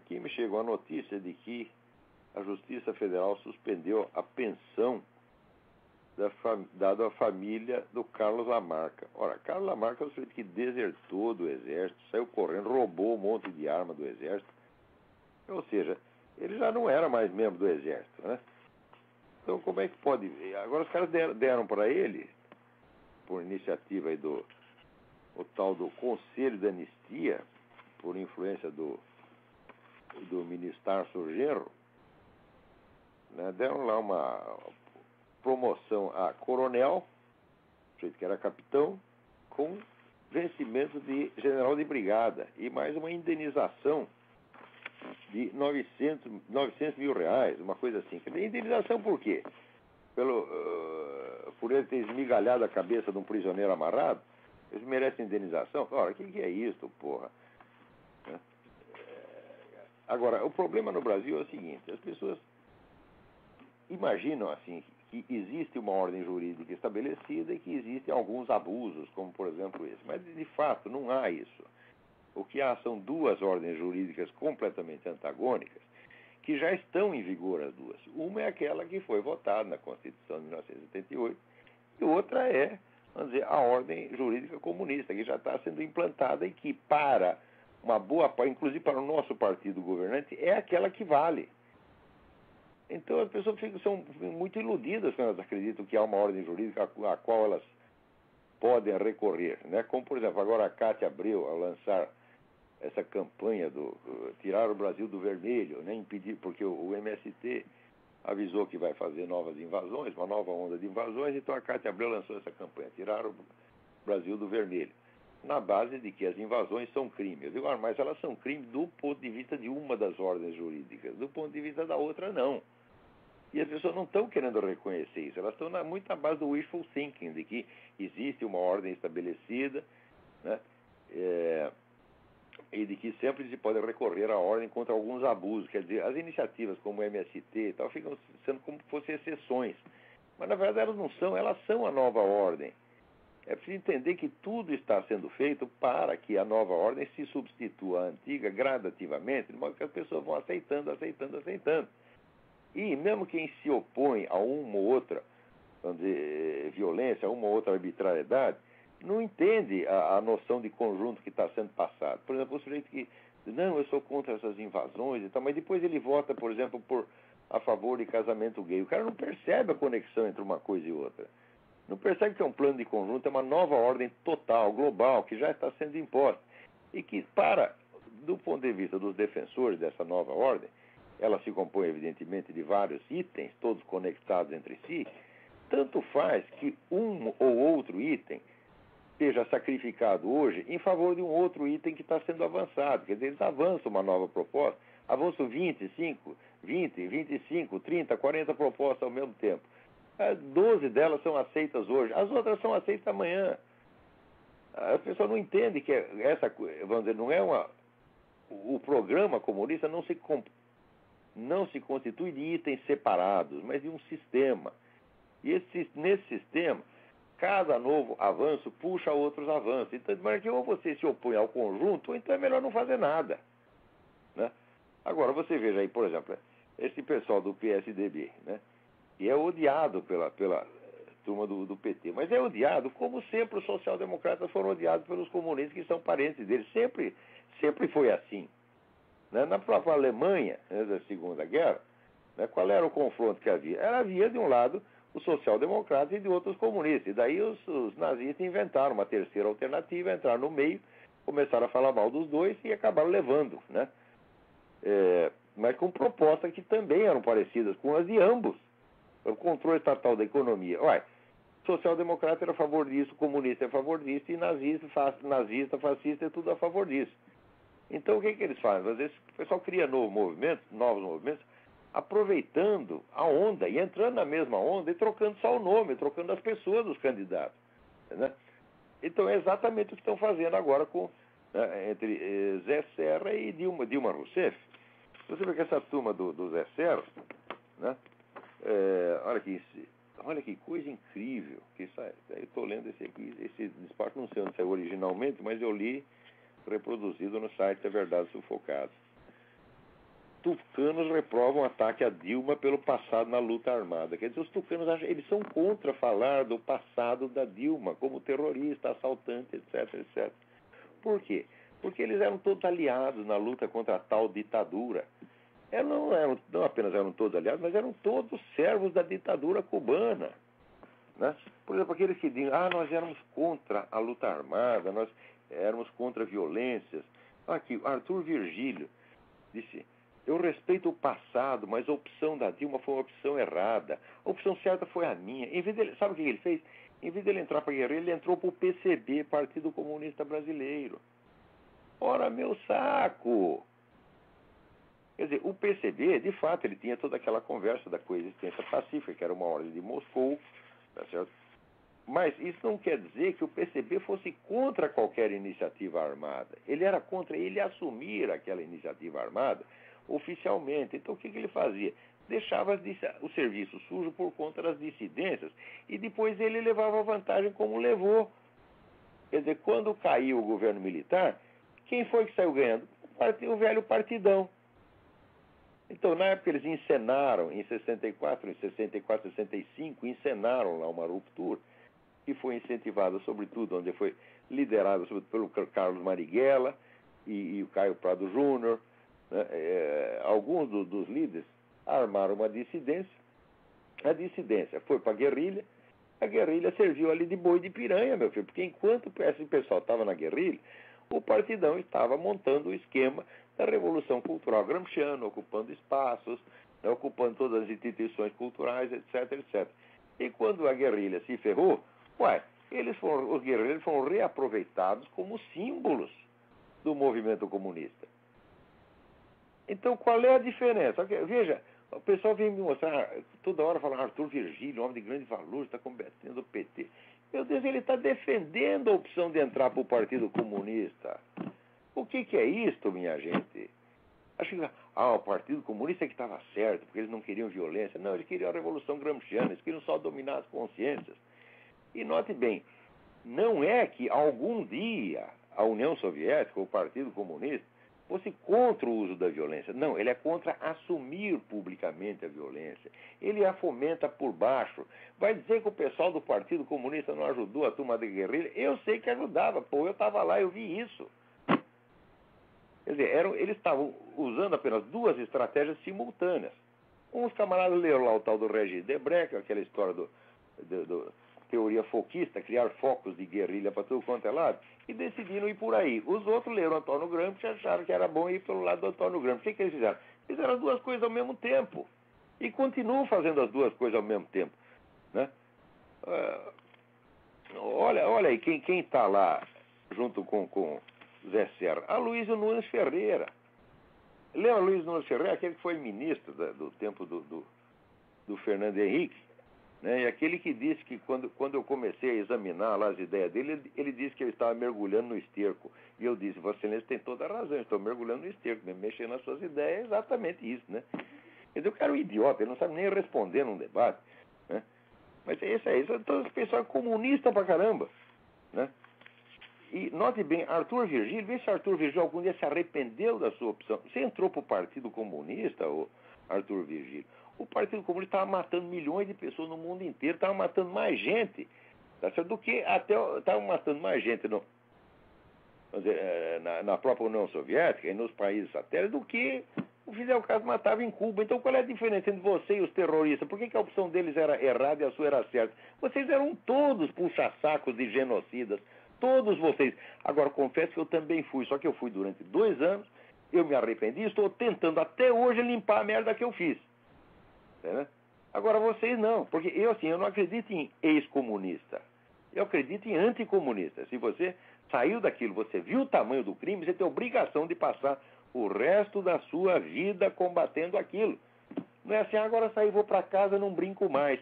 aqui me chegou a notícia de que a Justiça Federal suspendeu a pensão dada à família do Carlos Lamarca. Ora, Carlos Lamarca é o sujeito que desertou do Exército, saiu correndo, roubou um monte de arma do Exército. Ou seja, ele já não era mais membro do Exército, né? Então, como é que pode... Agora, os caras deram para ele, por iniciativa aí o tal do Conselho de Anistia, por influência do ministro Tarso Genro, né, deram lá uma promoção a coronel, sujeito que era capitão, com vencimento de general de brigada e mais uma indenização de 900 mil reais, uma coisa assim. Indenização por quê? Por ele ter esmigalhado a cabeça de um prisioneiro amarrado, eles merecem indenização? Ora, o que é isso, porra? Agora, o problema no Brasil é o seguinte, as pessoas imaginam assim que existe uma ordem jurídica estabelecida e que existem alguns abusos, como por exemplo esse. Mas de fato não há isso. O que há são duas ordens jurídicas completamente antagônicas que já estão em vigor as duas. Uma é aquela que foi votada na Constituição de 1988 e outra é, vamos dizer, a ordem jurídica comunista, que já está sendo implantada e que para uma boa parte, inclusive para o nosso partido governante, é aquela que vale. Então as pessoas são muito iludidas quando elas acreditam que há uma ordem jurídica a qual elas podem recorrer, né? Como, por exemplo, agora a Cátia Abreu, ao lançar essa campanha do tirar o Brasil do vermelho, né? Impedir, porque o MST avisou que vai fazer novas invasões, uma nova onda de invasões, então a Cátia Abreu lançou essa campanha, tirar o Brasil do vermelho, na base de que as invasões são crime. Eu digo, mas elas são crime do ponto de vista de uma das ordens jurídicas, do ponto de vista da outra, não. E as pessoas não estão querendo reconhecer isso, elas estão muito na base do wishful thinking, de que existe uma ordem estabelecida, né? E de que sempre se pode recorrer à ordem contra alguns abusos. Quer dizer, as iniciativas como o MST e tal ficam sendo como se fossem exceções. Mas, na verdade, elas não são, elas são a nova ordem. É preciso entender que tudo está sendo feito para que a nova ordem se substitua à antiga gradativamente, de modo que as pessoas vão aceitando. E mesmo quem se opõe a uma ou outra, vamos dizer, violência, a uma ou outra arbitrariedade, não entende a noção de conjunto que está sendo passado. Por exemplo, o sujeito que diz, não, eu sou contra essas invasões e tal, mas depois ele vota, por exemplo, a favor de casamento gay. O cara não percebe a conexão entre uma coisa e outra. Não percebe que é um plano de conjunto, é uma nova ordem total, global, que já está sendo imposta. E que, do ponto de vista dos defensores dessa nova ordem, ela se compõe, evidentemente, de vários itens, todos conectados entre si. Tanto faz que um ou outro item seja sacrificado hoje em favor de um outro item que está sendo avançado. Quer dizer, eles avançam uma nova proposta, avançam 25, 30, 40 propostas ao mesmo tempo. 12 delas são aceitas hoje, as outras são aceitas amanhã. A pessoa não entende que vamos dizer, não é o programa comunista não se constitui de itens separados, mas de um sistema. E nesse sistema, cada novo avanço puxa outros avanços. Então, de maneira que ou você se opõe ao conjunto, ou então é melhor não fazer nada, né? Agora, você veja aí, por exemplo, esse pessoal do PSDB, né? E é odiado pela turma do PT. Mas é odiado, como sempre os social-democratas foram odiados pelos comunistas, que são parentes deles. Sempre foi assim. Né? Na própria Alemanha, né, da Segunda Guerra, né, qual era o confronto que havia? Havia, de um lado, os social-democratas e de outros comunistas. E daí os nazistas inventaram uma terceira alternativa, entraram no meio, começaram a falar mal dos dois e acabaram levando, né? Mas com propostas que também eram parecidas com as de ambos. O controle estatal da economia. Social-democrata era a favor disso, comunista é a favor disso, e nazista, fascista é tudo a favor disso. Então o que eles fazem? Às vezes o pessoal cria novos movimentos, aproveitando a onda e entrando na mesma onda e trocando só o nome, trocando as pessoas dos candidatos. Né? Então é exatamente o que estão fazendo agora entre Zé Serra e Dilma Rousseff. Você vê que essa turma do Zé Serra, né? Olha que coisa incrível que sai. Eu estou lendo esse despacho, não sei onde saiu originalmente, mas eu li reproduzido no site da Verdade Sufocada. tucanos reprovam o ataque a Dilma pelo passado na luta armada. Quer dizer, os tucanos eles são contra falar do passado da Dilma como terrorista, assaltante, etc, etc. Por quê? Porque eles eram todos aliados na luta contra a tal ditadura. Não apenas eram todos aliados, mas eram todos servos da ditadura cubana. Né? Por exemplo, aqueles que dizem, nós éramos contra a luta armada, nós éramos contra violências. Aqui, Arthur Virgílio disse, eu respeito o passado, mas a opção da Dilma foi uma opção errada. A opção certa foi a minha. Sabe o que ele fez? Em vez de ele entrar para a guerrilha, ele entrou para o PCB, Partido Comunista Brasileiro. Ora, meu saco! Quer dizer, o PCB, de fato, ele tinha toda aquela conversa da coexistência pacífica, que era uma ordem de Moscou, tá certo? Mas isso não quer dizer que o PCB fosse contra qualquer iniciativa armada. Ele era contra ele assumir aquela iniciativa armada oficialmente. Então, o que ele fazia? Deixava o serviço sujo por conta das dissidências e depois ele levava vantagem como levou. Quer dizer, quando caiu o governo militar, quem foi que saiu ganhando? O velho partidão. Então, na época, eles encenaram, em 64, 65, encenaram lá uma ruptura, que foi incentivada, sobretudo, onde foi liderada sobretudo pelo Carlos Marighella e o Caio Prado Júnior. Né? Alguns dos líderes armaram uma dissidência. A dissidência foi para a guerrilha serviu ali de boi de piranha, meu filho, porque enquanto esse pessoal estava na guerrilha, o partidão estava montando o esquema da Revolução Cultural gramsciana, ocupando espaços, né, ocupando todas as instituições culturais, etc, etc. E quando a guerrilha se ferrou, os guerrilheiros foram reaproveitados como símbolos do movimento comunista. Então, qual é a diferença? Veja, o pessoal vem me mostrar, toda hora falando Arthur Virgílio, homem de grande valor, está combatendo o PT. Meu Deus, ele está defendendo a opção de entrar para o Partido Comunista. O que é isto, minha gente? Acho que o Partido Comunista é que estava certo, porque eles não queriam violência. Não, eles queriam a Revolução Gramsciana, eles queriam só dominar as consciências. E note bem, não é que algum dia a União Soviética, ou o Partido Comunista, fosse contra o uso da violência. Não, ele é contra assumir publicamente a violência. Ele a fomenta por baixo. Vai dizer que o pessoal do Partido Comunista não ajudou a turma da guerrilha? Eu sei que ajudava, eu estava lá, eu vi isso. Quer dizer, eles estavam usando apenas duas estratégias simultâneas. Uns camaradas leram lá o tal do Regis Debray, que é aquela história do teoria foquista, criar focos de guerrilha para tudo quanto é lado, e decidiram ir por aí. Os outros leram Antônio Gramsci e acharam que era bom ir pelo lado do Antônio Gramsci. O que eles fizeram? Fizeram as duas coisas ao mesmo tempo. E continuam fazendo as duas coisas ao mesmo tempo. Né? Olha aí, quem está lá junto com Zé Serra? Aloysio Nunes Ferreira. Lembra Aloysio Nunes Ferreira? Aquele que foi ministro do tempo do Fernando Henrique. Né? E aquele que disse que quando eu comecei a examinar lá as ideias dele, ele disse que eu estava mergulhando no esterco. E eu disse, Vossa Excelência tem toda a razão, eu estou mergulhando no esterco, mexendo nas suas ideias, é exatamente isso, né? Quer dizer, o cara é um idiota, ele não sabe nem responder num debate, né? Mas é isso, então esse pessoal é comunista pra caramba, né? E note bem, Arthur Virgílio, vê se Arthur Virgílio algum dia se arrependeu da sua opção. Você entrou pro Partido Comunista, Arthur Virgílio? O Partido Comunista estava matando milhões de pessoas no mundo inteiro, estava matando mais gente, tá certo? Do que até estava matando mais gente na própria União Soviética e nos países satélites do que o Fidel Castro matava em Cuba. Então qual é a diferença entre você e os terroristas? Por que a opção deles era errada e a sua era certa? Vocês eram todos puxa-sacos de genocidas, todos vocês. Agora, confesso que eu também fui, só que eu fui durante 2 anos, eu me arrependi e estou tentando até hoje limpar a merda que eu fiz. Né? Agora vocês não, porque eu não acredito em ex-comunista, eu acredito em anticomunista. Se você saiu daquilo, você viu o tamanho do crime, você tem obrigação de passar o resto da sua vida combatendo aquilo. Não é assim, agora saí, vou para casa, não brinco mais.